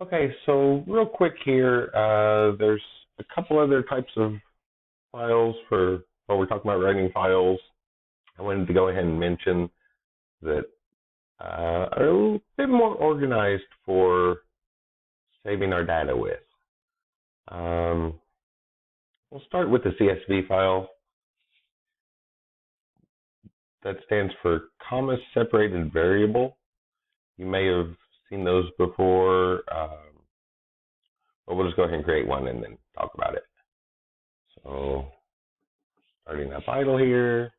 Okay, so real quick here, there's a couple other types of files for, well, we're talking about writing files. I wanted to go ahead and mention that are a bit more organized for saving our data with. We'll start with the CSV file. That stands for comma separated variable. You may have seen those before, but we'll just go ahead and create one and then talk about it. So starting up idle here.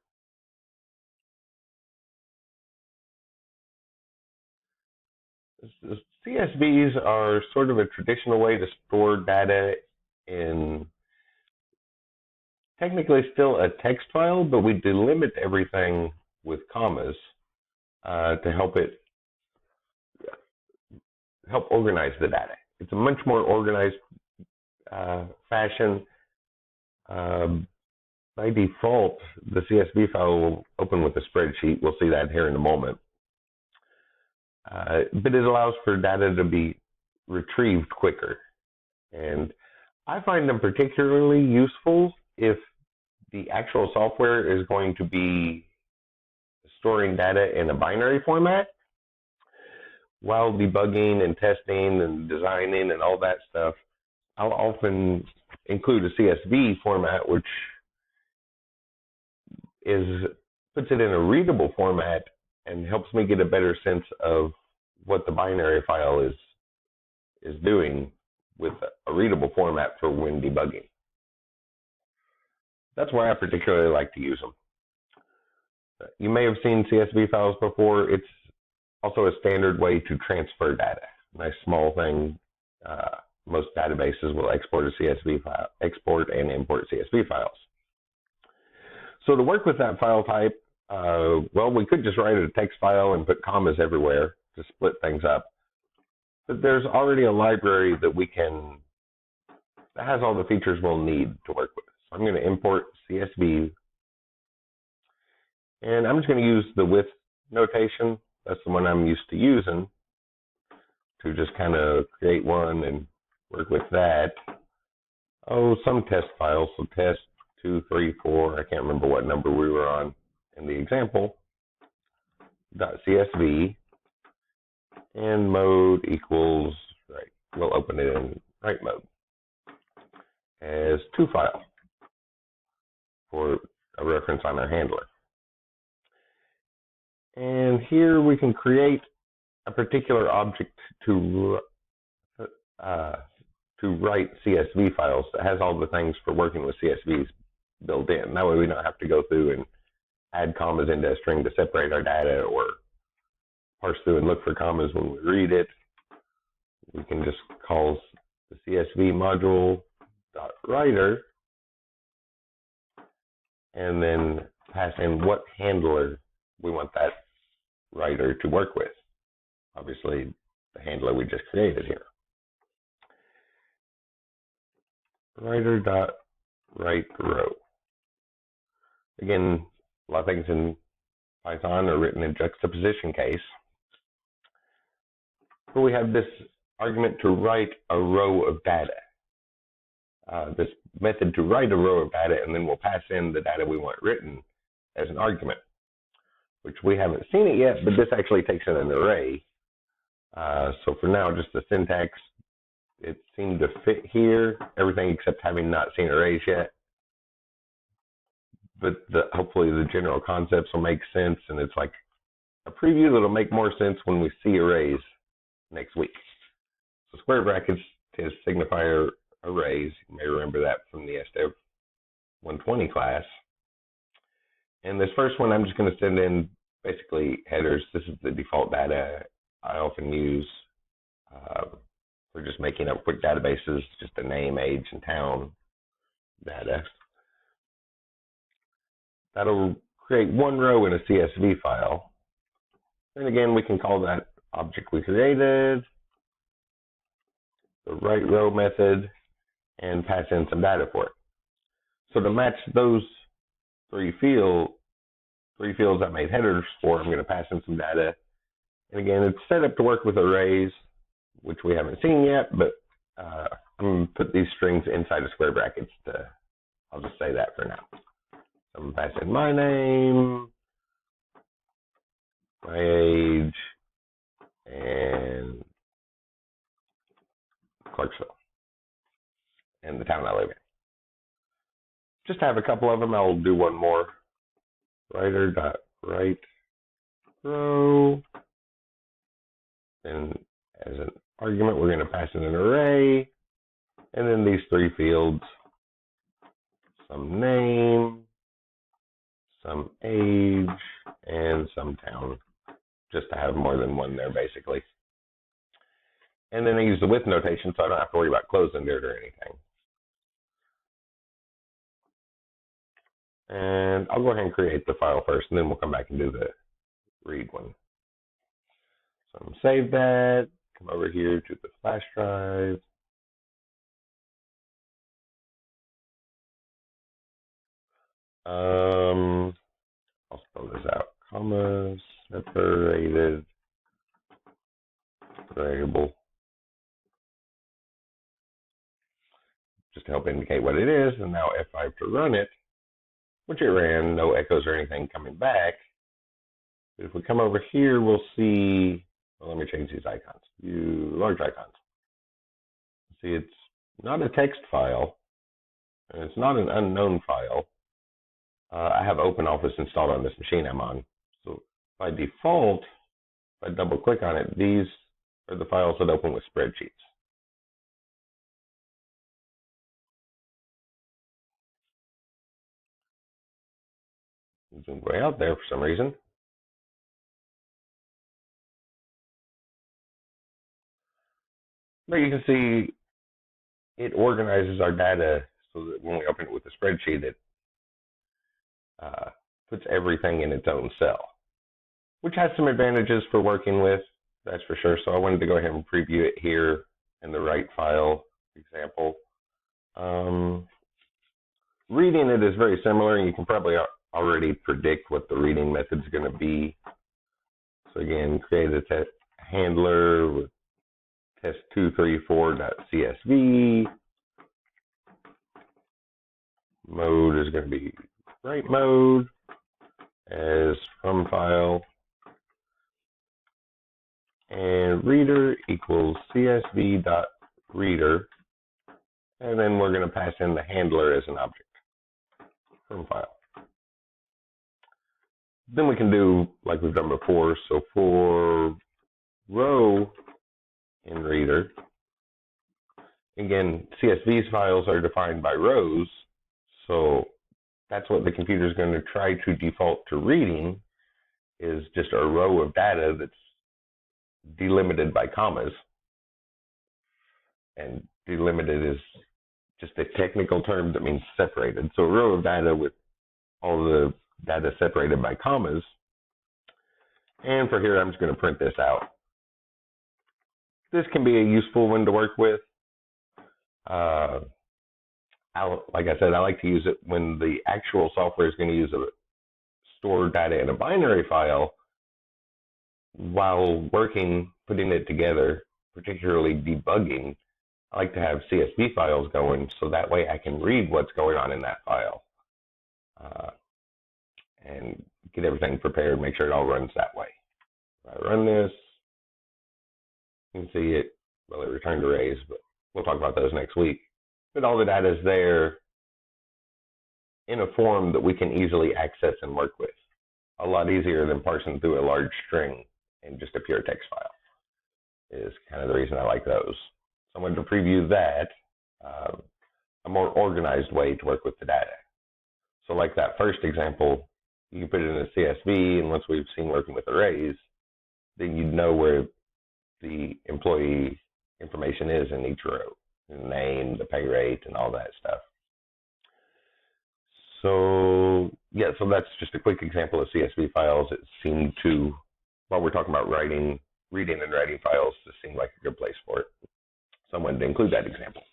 CSVs are sort of a traditional way to store data in technically still a text file, but we delimit everything with commas to help organize the data. It's a much more organized fashion. By default, the CSV file will open with a spreadsheet. We'll see that here in a moment. But it allows for data to be retrieved quicker. And I find them particularly useful if the actual software is going to be storing data in a binary format. While debugging and testing and designing and all that stuff, I'll often include a CSV format, which puts it in a readable format and helps me get a better sense of what the binary file is doing with a readable format for when debugging. That's why I particularly like to use them. You may have seen CSV files before. It's also a standard way to transfer data. Nice small thing. Most databases will export a CSV file, export and import CSV files. So to work with that file type, well, we could just write a text file and put commas everywhere to split things up. But there's already a library that has all the features we'll need to work with. So I'm going to import CSV, and I'm just going to use the with notation. That's the one I'm used to using to just kind of create one and work with that. Oh, some test files, so test 2, 3, 4, I can't remember what number we were on in the example, .csv, and mode equals, right, we'll open it in write mode as to file for a reference on our handler. And here we can create a particular object to write CSV files that has all the things for working with CSVs built in. That way we don't have to go through and add commas into a string to separate our data or parse through and look for commas when we read it. We can just call the CSV module.writer and then pass in what handler we want that writer to work with. Obviously, the handler we just created here. Writer.writeRow. Again, a lot of things in Python are written in juxtaposition case. But we have this argument to write a row of data. This method to write a row of data, and then we'll pass in the data we want written as an argument, which we haven't seen it yet, but this actually takes in an array. So for now, just the syntax, it seemed to fit here, everything except having not seen arrays yet. But hopefully the general concepts will make sense, and it's like a preview that'll make more sense when we see arrays next week. So square brackets to signify arrays. You may remember that from the SDEV 120 class. And this first one, I'm just going to send in basically headers. This is the default data I often use for just making up quick databases, just the name, age, and town data. That'll create one row in a CSV file. And again, we can call that object we created, the write row method, and pass in some data for it. So to match those three fields I made headers for, I'm going to pass in some data. And again, it's set up to work with arrays. which we haven't seen yet, but I'm going to put these strings inside of square brackets. I'll just say that for now. So I'm going to pass in my name, my age, and Clarksville, and the town I live in. Just to have a couple of them, I'll do one more. Writer.write row. And as an argument, we're going to pass in an array. And then these three fields, some name, some age, and some town, just to have more than one there, basically. And then I use the with notation, so I don't have to worry about closing it or anything. And I'll go ahead and create the file first, and then we'll come back and do the read one. So I'm going to save that, come over here to the flash drive. I'll spell this out. Comma, separated, variable. Just to help indicate what it is. And now if I have to run it, which it ran, no echoes or anything coming back. But if we come over here, we'll see, well, let me change these icons. Large icons. See, it's not a text file, and it's not an unknown file. I have OpenOffice installed on this machine I'm on. So by default, if I double click on it, these are the files that open with spreadsheets. Zoom way out there for some reason. But you can see it organizes our data so that when we open it with a spreadsheet, it puts everything in its own cell, which has some advantages for working with, that's for sure. So I wanted to go ahead and preview it here in the write file example. Reading it is very similar, and you can probably already predict what the reading method is going to be. So again, create a test handler with test234.csv. Mode is going to be write mode as from file, and reader equals csv.reader, and then we're going to pass in the handler as an object from file. Then we can do like we've done before. So for row in reader, again, CSV files are defined by rows, so that's what the computer is going to try to default to reading, is just a row of data that's delimited by commas. And delimited is just a technical term that means separated. So a row of data with all the data separated by commas. And for here, I'm just going to print this out. This can be a useful one to work with. Like I said, I like to use it when the actual software is going to use a store data in a binary file while working, putting it together, particularly debugging. I like to have CSV files going so that way I can read what's going on in that file and get everything prepared, make sure it all runs that way. If I run this, you can see it, well, it returned arrays, but we'll talk about those next week. But all the data is there in a form that we can easily access and work with. A lot easier than parsing through a large string in just a pure text file is kind of the reason I like those. So I wanted to preview that, a more organized way to work with the data. So like that first example, you can put it in a CSV, and once we've seen working with arrays, then you'd know where the employee information is in each row, the name, the pay rate, and all that stuff. So yeah, so that's just a quick example of CSV files. It seemed to, while we're talking about reading and writing files, this seemed like a good place for it. So I wanted to include that example.